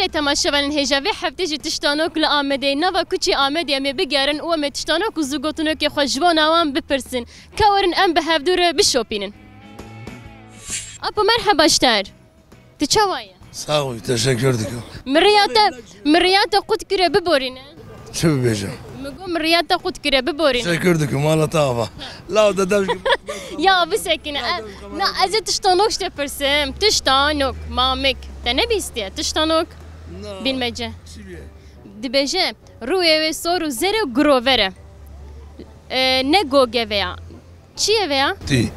گره تماشاون هجاوی هفته جی تشتانوک لآمده نوا کچی آمده امی بگرن و امی تشتانوک و زوگوتنو که خوشبان آوان بپرسن کورن ام به هفدور بشوپینن اپا مرحبا اشتر تچوایه Sağ ol, teşekkür ederim. مرياتا قد كره ببورينه Çı beceğim? مگو مرياتا قد كره ببورينه Teşekkür ederim, valla tava. La da demiş ki. يا بسكن نا از تشتانوك تپرسم تشتانوك مامك تنه بیسته تشتانوك bilmece dibece ruye ve soru zere grovere ne goge veya çiye veya Ti.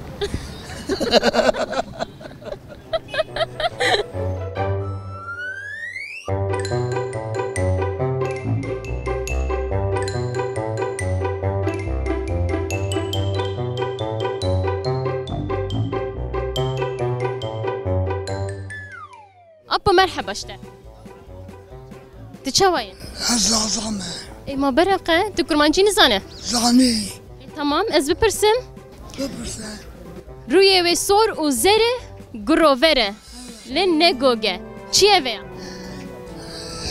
Appa merhaba işte. Tçavayın. Zazame. Ma beraqe tu kurmancı nizane. Zani. Tamam ez bipirsim. Bıpırsa. Ruye ve sor u zere grovere le ne goge çiye veya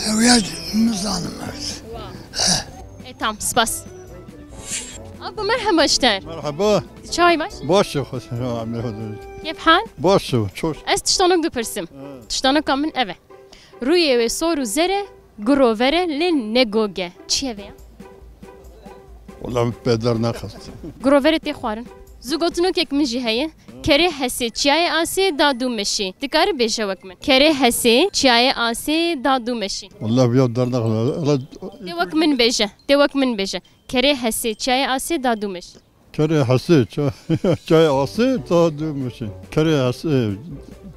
Eviyat mızanım evet. Tamam spas. Appa merhaba işte. مرحبا Çay baş. باشه خوش عامل حضوری Keyf hal? باشه چوش Ez tiştanok dipirsim. Tiştanok amın eve. Ruye ve soru zere grovere le ne goge çiye veya والله بدر نخست grovere te xwarin. Zugotunok ek min jî heye. Kerê hesê çiyayê asê da dû meşî. Dikarî bêje wek min. Kerê hesê çiyayê asê da dû meşî. والله بيا در نخست Te wek min bêje. Te wek min bêje. Kerê hesê çiyayê asê da dû meşî. کری حسی چای آسی دادو میشه کری حسی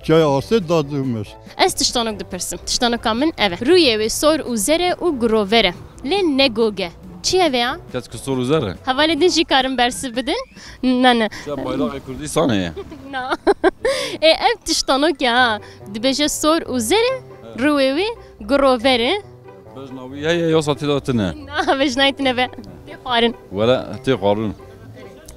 چای آسی دادو میشه Ez tiştanok dipirsim. Tiştanok min eve. Rûyê ve sor û zere û grovere. Lê ne goge. Çiye veya? Keşke soru zerre. Hevalê din jî karim bersiv bidin? Ne. Ya bayrağı Kürdistan'a ya. Na. Ev tiştanok ya. Dibêje sor û zere rûyê ve grovere. Bejnavi ya yosa tidatine. Na vejnaytin eve. Te xwarin. Vela te qarun.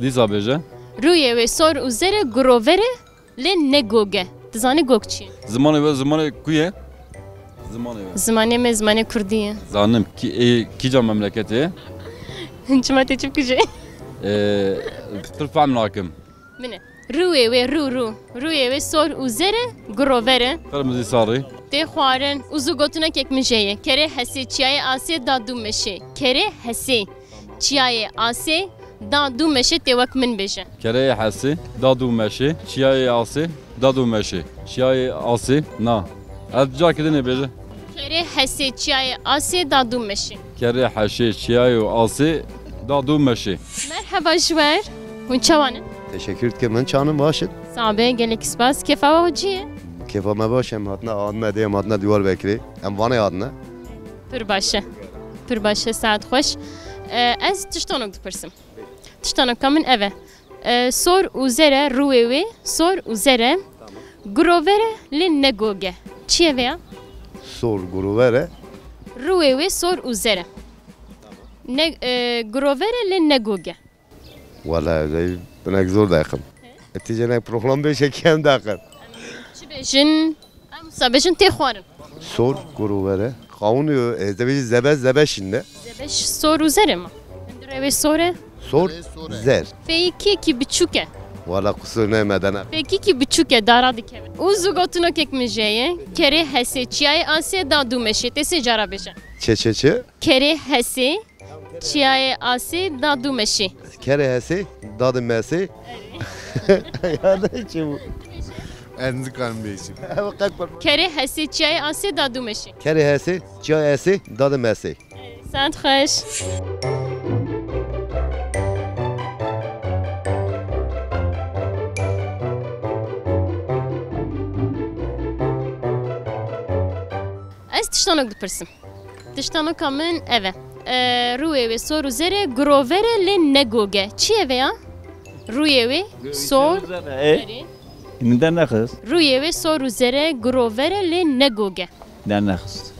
Lisa beje. Rûyê ve sor û zere grovere lê ne goge. Dizanî gog çi ye? Zamanı ve zamanı kuye. Zamanı ve. Zimanê me zimanê Kurdî ye. Zanım ki kica memleketi. Çima te çi bikije? Tırfa mlakim. Min e. Rûyê ve rû. Rûyê ve sor û zere grovere. Kırmızı sarı. Te xwarin û zû gotinek ek min jê ye. Kerê hesê çiyayê asê da dû meşê. Kerê hesê çiyayê asê da dû meşê te wek min bêje. Kereye hasi. Dadu meşi. Şiayı asi. Dadu meşi. Şiayı asi. Na. Adca kedine beje. Kerê hesê çiyayê asê da dû meşê. Kere haşi. Şiayı asi. Dadu meşi. Merhaba jwer. Hûn çawan in? Teşekkür ederim. Ben çanım başım. Sabe gelek spas. Kefa ve hocî ye? Kefame başım. Hatna adına diyem hatna duvar bekri. Em vane adına. Pir baş e. Pir baş e saat xweş. Ez tiştanok dipirsim. Tiştanok min eve. Sor û zere rûyê wê sor û zere grovere lê ne goge. Çi ye veya? Sor guruvere. Rûyê wê sor û zere. Ne grovere lê ne goge. Valla benek zor dakım. Eticenek program beşekem dakım. Çi bêjin? Em sabêjin tê xwarin. Sor guruvere. Kavunuyor. Ezdebeji zebe şimdi. Zebeş sor û zere mi? Rûyê wê sor e? Sor zer. Fêkî biçûk e. Valla kusur ne medene. Fêkî biçûk e dara dikeve. Û zû gotinok ek min jê ye. Kerê hesê çiyayê asê da dû meşê. Te sê cara bêje. Çe. Kerê hesê çiyayê asê da dû meşê. Kere hesi. Dadı mesi. Ya ne ki bu? Enzikan beysim. Kerê hesê çiyayê asê da dû meşê. Kere hesi. Çay hesi. Dadı mesi. Saat xweş. Ez tiştanok dipirsim. Tiştanoka min eve. Rûyê ve sor û zere grovere lê ne goge. Çi ye veya? Rûyê ve sor Neden nakız? Rûyê ve sor û zere grovere lê ne goge. Neden nakız?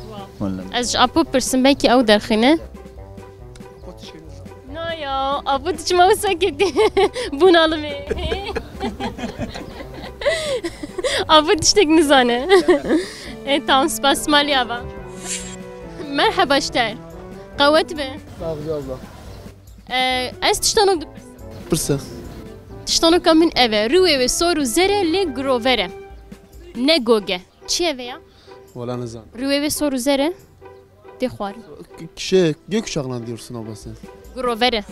Ez ji apo pirsim belkî ew derxîne. Na ya, apo tiçma wisa ketî. Bunalımê. Apo tiştek nizane. tamam spas Maliava. Merhaba işler. Qavet be. Sağ abla. Ez tiştanok Pırsa. tiştanok min eve rüve ve soru zere le grovere. Ne goge. Çiye veya? Valla ne zaman? Rüve ve soru zere. De xwarin. Gökkuşağından diyorsun abla sen. Grovere.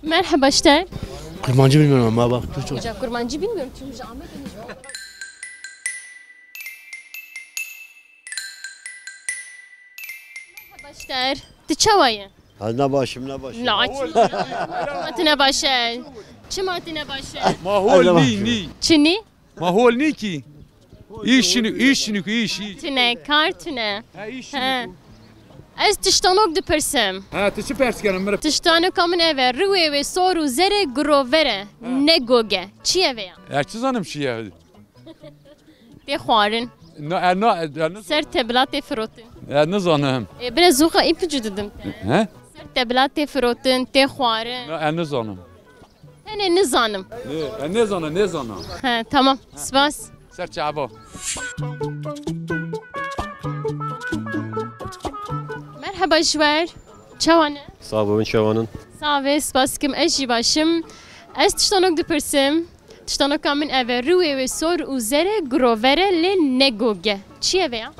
Merhaba işler. Kurmancı bilmiyorum ama bak. Hocam kurmancı bilmiyorum çünkü Ahmet Merhaba işler. Tıçavayı. Ne başım ne başım. La Çimatine başe. Çimatine başe. Mahol ni. Çini. Mahol ni ki. İşini. Tine. Kar tine. Ha iş. Ez tiştanok dipirsim. Ha tişi perskerim mer. Tiştanok min eve rüve ve soru zere grovere. Ne goge. Çiye veya? Erçi zanım şiye. De xwarin. Ne Ser tebilatê firotin. ne zanım. Biraz zoqa ipucu dedim. Ha? Ser tebilatê firotin, tê xwarin. Ne zanım. Hene nizanim. Ne zanım. Ha tamam. Spas. Serçe aba. Merhaba jwer. Çawane. Sağ olun şavanın. Save, spas kim ez jî başim. Ez tiştanok dipirsim. Tiştanoka min eve rûyê ve sor û zere grovere lê negoge. Çiye veya?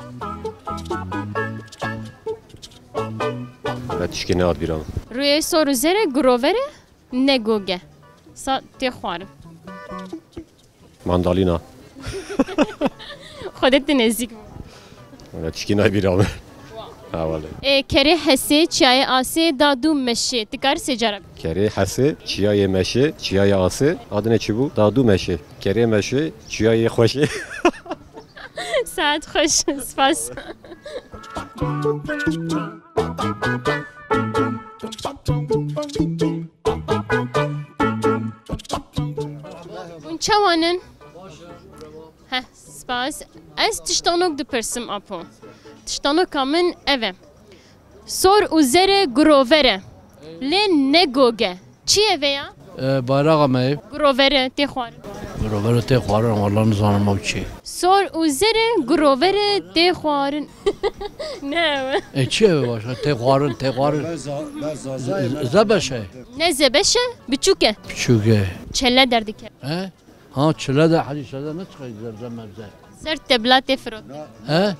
Tişkine ad bir an. Rûyê sor û zere grovere negoge. Sa tê xwarin. Mandalina. Xwedê te nêzik. Tişkine bir an. Ha vallahi. Kerê hesê çiyayê asê da dû meşê. Tikar secara. Kere hası, çiyaye meşe, çiyaye ası. Adı ne çi bu? Dadu meşe. Kere meşe, çiyaye xoşe. Saat xoş. Spas. Çawanin. Heh, spas. Ez tiştanok dipirsim apo. Tiştanoka min eve. Sor û zere grovere. Lê negoge. Çiye veya? Bayrağı mı? Grovere tê xwarin. Grovere te xwarin valla ne zaman o çi. Sor û zere grovere tê xwarin. Ne? Çi evi başa te xwarin. Zebeşe. Ne zebeşe? Biçûke. Küçüge. Çelle derdike. He? Ha çile de hadisede ne çıkıyor zemze. Ser teblatê firot. He?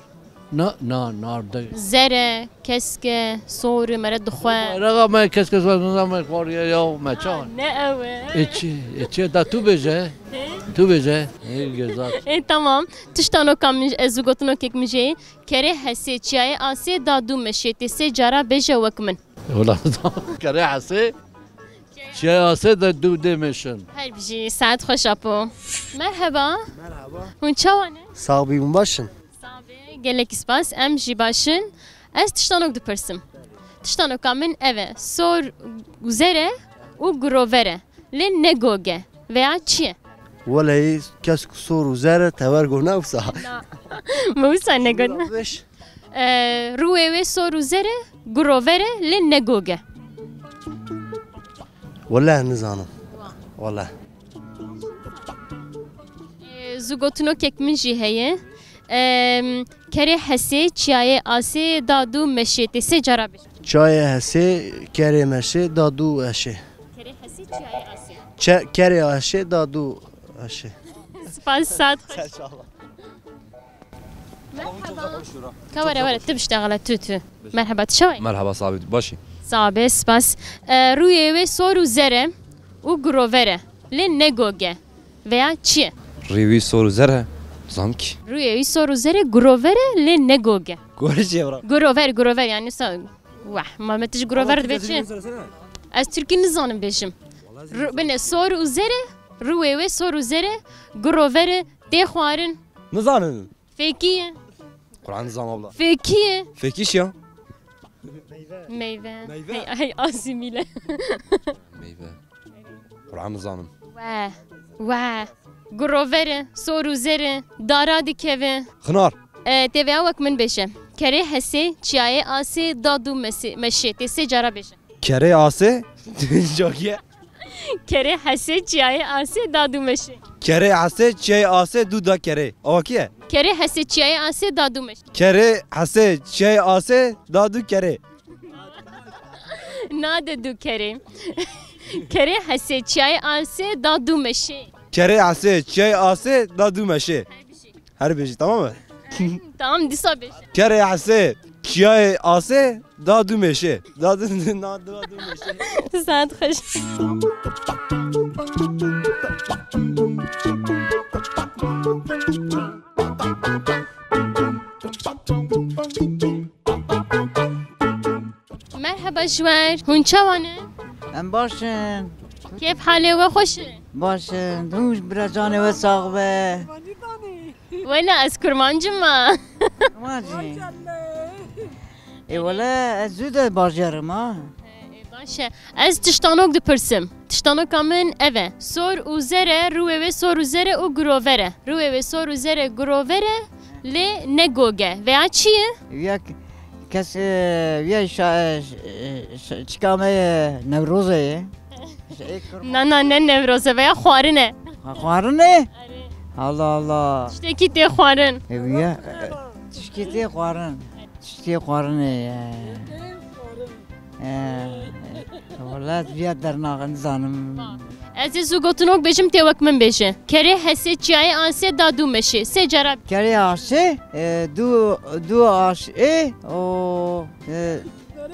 Narda. Zere, keske, soru mere dixwe. Bayrağı mı kes ne zaman xwariye ya meçan. Ne ewe? Çi da tu beje. Tu beje. İyi güzel. Tamam. Tiştanoka min ez gotinokek mijê. Kerê hesê çiyayê asê da dû meşê tê sê cara beje wek min. Ulan kare hası. Çi ase da du demişin. Her bijî saat xweş apo. Merhaba. Merhaba. Hûn çawan e? Sağ bî başın. Gelek spas em jî başin. Ez tiştanok dipirsim. Tiştanoka min eve sor zere û grovere lê negoge veya çiye. Vallahi kes sor u zere tever gona usa. Mousa negoge. Rûyê wê sor û zere grovere lê negoge. Vallahi ne zanım. Vallahi. Zugotinokek min jî heye. Kerê hesê çiyayê asê da dû meşê tê sê cara bêje. Çayê hesê kerê meşê da du eşê. Kerê hesê çiyayê asê. Kerê eşê da du eşê. Spas saat. Merhaba. Kavara vara tibiştagala tütü. Merhaba tşavay. Merhaba sabit başı. Sabe spas. Rûyê wê sor û zere û grovere lê negoge veya çiye. Rêwî sor zere. Zanki. Rûyê wî sor û zere grovere lê negoge. Gorece bra. Grover yani sa. Wah, Mehmet ji grover dibe çi? Ez Türkî nizanim bêjim. Bine sor û zere rûyê wê sor û zere grovere tê xwarin. Nizanin. Fêkiye. Kur'an nizam abla. Fêkiye. Fekiş ya. Meyve. Hey azimile. Meyve. Kur'an nizamım. Wah. Grovere sor û zere dara dikeve. Xınar. Tevya wek min bêje. Kerê hesê çiyayê asê da dû meşê tê sê cara bêje. Kere ase. Jokiye. Kere hese çiyaye ase dadu meşe. Kere hase çiyaye ase du da kere. Ava ki ye? Kere hese çiyaye ase dadu meşe. Kere hase çiyaye ase da du kere. Nade du kere. Kere hese çiyaye ase dadu meşe. Kere hase çiyaye ase da du meşe. Her bir şey tamam mı? Tamam disa beş. Kere hase çiyaye ase da du meşe. Da du meşe. Saat hoş. Merhaba جوار هون چوانه ام باشن كيف حالي وخوش باشن دوش برجانه و ساقبه وين اذكر مانجما ماجي ای ولا زود باجرم ها باشه از تشتانوک دپرسم تشتانوک من اوه سور و زره روه و سور و زره و گرووره روه و سور و زره گرووره لی نگوگه و چیه؟ یک کس ویا چکامه نوروزه نه نه نه نوروزه و یا خوارنه خوارنه؟ الله الله تشتکی تی خوارن ویا تشکی تی خوارن تشکی خوارنه ولات ویا در ناغن زانم از زوگوتنوک بجم تیوک من بشه کره حسی چیای آنسی دادو مشه سه جرب کره آشه دو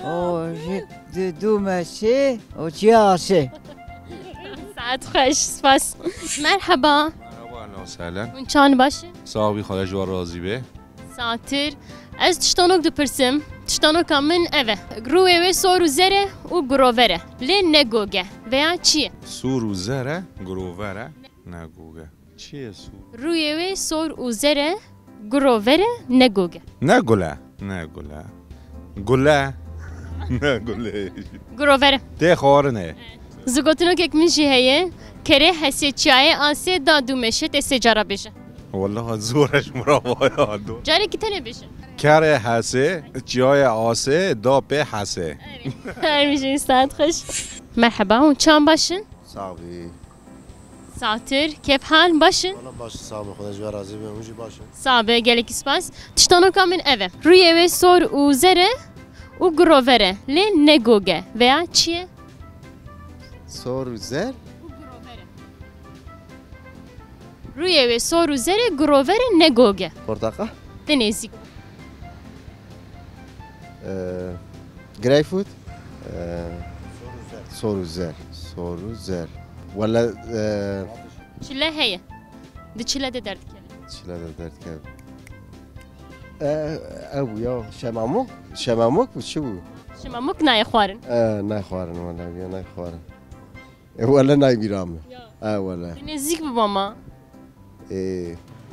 آشه دو مشه و چی آشه ساعت خوش سپاس مرحبا اهلا وسهلا ونچان باشه صاحبی خدا جوار راضی به ساتر از تشتانوک دپرسم تشتانوک من اوه روی و سور و زره و گرووره لی نگوگه ویا چیه؟ سور و زره گرووره نگوگه چیه سور؟ روی و سور و زره گرووره نگوگه نگله نگله گله نگله گرووره ده خوارنه زگوتنوک یک من جیهیه کره حسی چیای آسی دادو مشه تسه جارا بشه والله زورش مراوای دو جاری کی تنه بشه کره حسه جای آسه دا به حسه همیشه استاد خوش مرحبا و چان باشن صاحبی ساتر کیف حال باشن والله باش صاحب خدا جوار راضی به اونجی باشه صابه گلک سپاس تشتانوکا من اوه روی و سور و زره و گرووره لی نگوگه ویا چیه؟ سور و زر روی و سور و زره گرووره نگوگه پرتقال دنیزی گری فود سور و زر ولا چله هیه ده چله ده درد کرد چلا درد کرد او یا شماموک بود چی بود؟ شما مک نای خوارن نه خوارن ولا بیا نه خوارن ولا نه بیرامه ولا دنیزیک بابا ما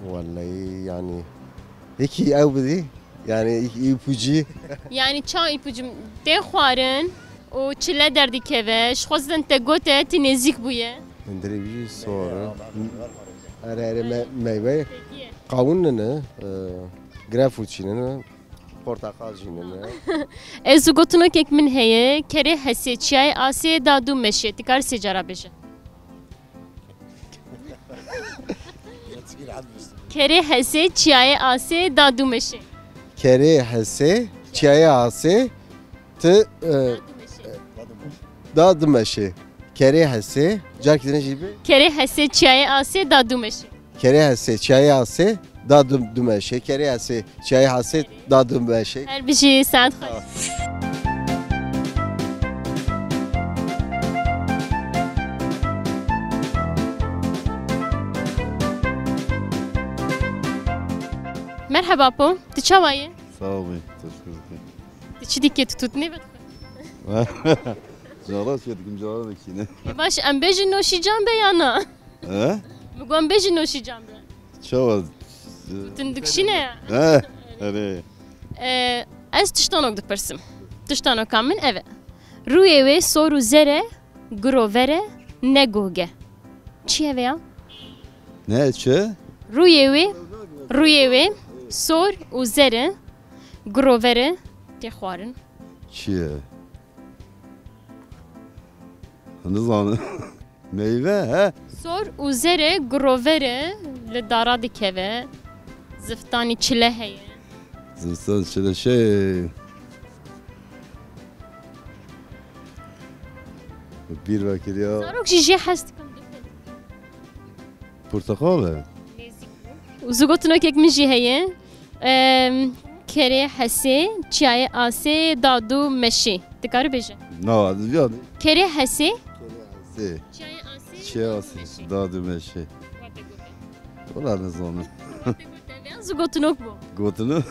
والله yani yeki ev budi yani ipucu yani çan ipucum de خوارن و چله دردی که وش خوزن te gote ti nezik buye ndrebi sonra are meyve kavun ne grafut ne portakal ne ez gotunu kek min heye kere hese çay asiye dadu meşe tikar secara beje kere hese çay asiye dadu meşe kere hese çay asiye te dadu meşe kere hese jarkidine jibi kere hese çay asiye dadu meşe kere hese çay asiye dadu meşe kere hese çay asiye dadu meşe her bir şey saat hoş مرحبا بو تشاوي صافي تشكرك تشدي كي تتوتني جارات يدكم جارات كينا باش ام بيجي نوشي جنبي انا ها بقوم بيجي نوشي جنبي شو تندكشينا ها هري از تشتانوك دپرسم تشتانوك من اوه روی و سور و زره گرووره نگوگه چیه ویا؟ نه چه؟ روی و سور و زره گرووره تی خوارن چیه؟ نزانم Meyve he. Sor û zerê girovere li dara dikeve. Ziftanî çile heye. Zımstan şöyle şey. Bir vakit ya. Zarok jî jê hez dikim dibin. Portakal he. Zûgotinokek min jî heye. Kerê hesê, çiyayê asê, dad û meşê. Dikarî bêje. Ne yani? Kerê hesê, Se. Şey asıl. Daha düme şey. Valla ne zanım. zûgotinok bû. Gotunu.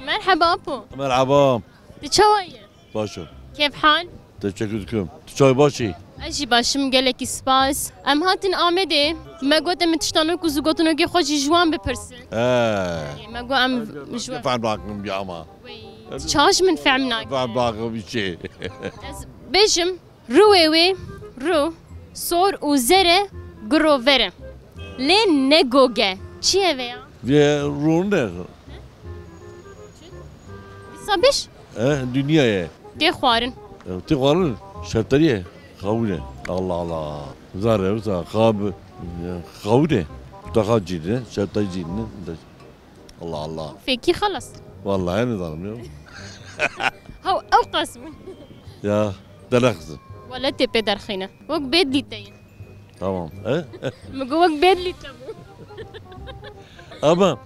Merhaba apo. Merhaba. Di çawa ye? Başa. Kêf hal? Teşekkür ederim. Çay başı. Ez jî başim gelekî spas. Em hatin Amedê. Me got em tiştanok û zûgotinokê xwe jî ji wan bipirsin. Me got em ji wan. Ben bırakım ya ama. Çaş min fehm nake. Ben bırakım bir şey. Ez bêjim rûwê wê rû sor û zerê girovere. Lê ne goge. Çi ye vê ya? Ve ruh ne? Sabîş? Dünyaya. Tê xwarin. Tıkvarın şeftaliye. Kavune. Allah Allah. Zare vsa kab. Kavune. Daha ciddi. Şeftali ciddi. Allah Allah. Fêkî xelas. Vallahi ne zanım ya. Haw ew qas min. Ya dene kızım. Wala tê pê derxîne. Wek bêd lîte ye. Tamam. Me got wek bêd lîte bû. Ama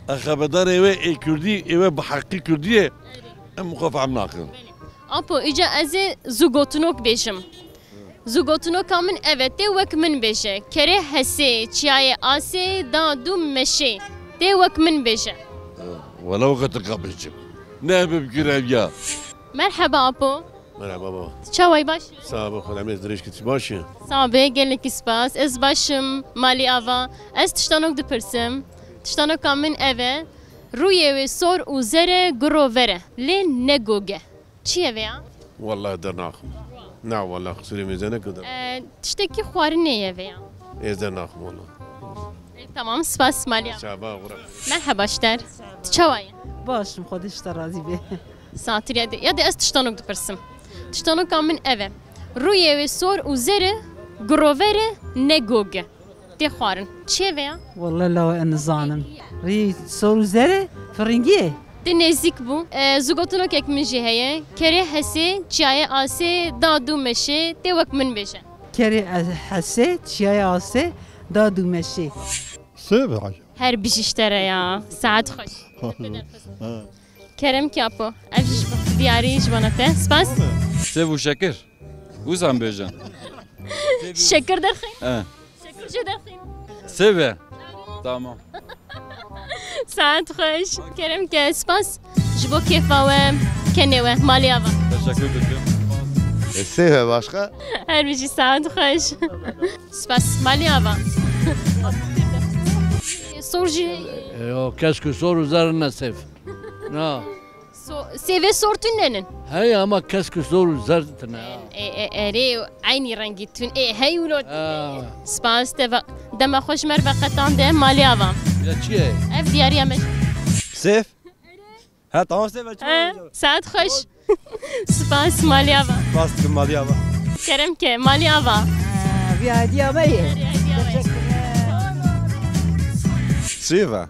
خبردار eve Kürdi eve bahakki Kürdiye mukafam nakın. Apo ica ez ê zûgotinok bêjim. Zûgotinoka min evet tê wek min bêje. Kerê hesê, çiyayê asê, dad û meşê. Tê wek min bêje. Valla vakit kapıcım. Ne bibkirev ya. Merhaba apo. Merhaba baba. Çaway baş. Sağ ol, kolay gelsin. Direkt başı. Sabe gelekî spas. Ez başim malî ava. Ez tiştanok dipirsim. Tiştanoka min ev e. Rûyê wê sor û zerê girovere. Lê ne goge. Çi ye vê ya? Vallahi dernakhım. Ne vallahi kusuri mizane kadar. Tiştekî xwarinê ye vê ya. Ezdernakhım valla. Tamam spas malî ava. Şaba uğra. Merhaba şter. Çaway. Başım xwedîş te razî bê. Satir ya de ez tiştanok dipirsim. Tiştanoka min ev e. Rûyê wê sor û zerê girovere ne goge. Tê xwarin. Çi ye vê ya? Vallahi lawa en zanim. Rî sor û zerê firingiyê. Te nêzik bû. Zûgotinokek min jî heye. Kerê hesê, çiyayê asê, dad û meşê. Tê wek min bêje. Kerê hesê, çiyayê asê, dad û meşê. Seve acaba. Her bijîştere ya. Saet xweş. Kerem ki apo. Ev jî diyarî ji wana te. Spas. Sev û şekir. Wisa bêjin. Şeker derxîn. Şeker jê derxîn. Seve. Tamam. Saet xweş. Kerem ki spas. Ji bo kêfa we kenê we malî ava. Teşekkür ederim. Sev başka? Her bijî saet xweş. Spas malî ava. Sor jî heye. Yo keşke soru üzerine sev. Ne? Sevê sortun nenin? Hey ama keşke soru üzerine. Erê aynî rengî tun. Hey wilo. Spas te dema xweş mer veqetan de malî ava. Ya çi ye? Ev diyariya me. Sef. Ha tamam sef. Saet xweş. Spas malî ava. Bastım malî ava. Kerem ke malî ava. Bir hediye me ye. Seve.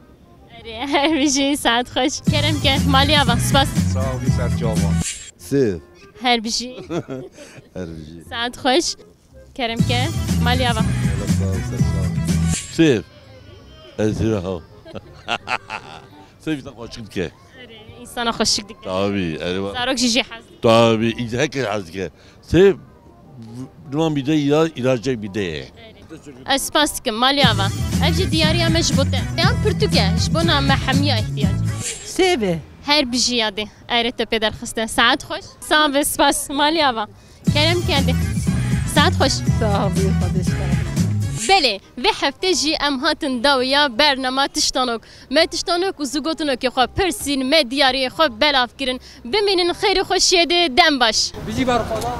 Her bijî saet xweş. Kerem ke malî ava. Spas. Sağ ol serçava. Sev. Her bijî. Her bijî. Saet xweş. Kerem ke malî ava. Sağ ol serçava. Sev. Ezra. Sev bir tane açık ke. İnsana xweşik dike. Tabii. Eyvah. Zarok jî jê hez. Tabii. İzhek az ke. Sev. Duman bir de ilacı bir de. Ez spas dikim malî ava. Ev jî diyariya me ji bo te. Te an pirtûk e. Ji bo me hemiya ihtiyacî. Sêvê. Her bijî ya de. Erê te pê derxiste. Saet xweş. Sabe spas malî ava. Kerem ke de. Saet xweş. Sağ ol, xwedîş te. Belê, vê hefte jî em hatin dawiya bernema tiştanok. Me tiştanok û zûgotinokê xwe pirsîn, me diyariyê xwe belav kirin. Bimînin xêrê xweşiyê de dem baş. Bizi ver falan.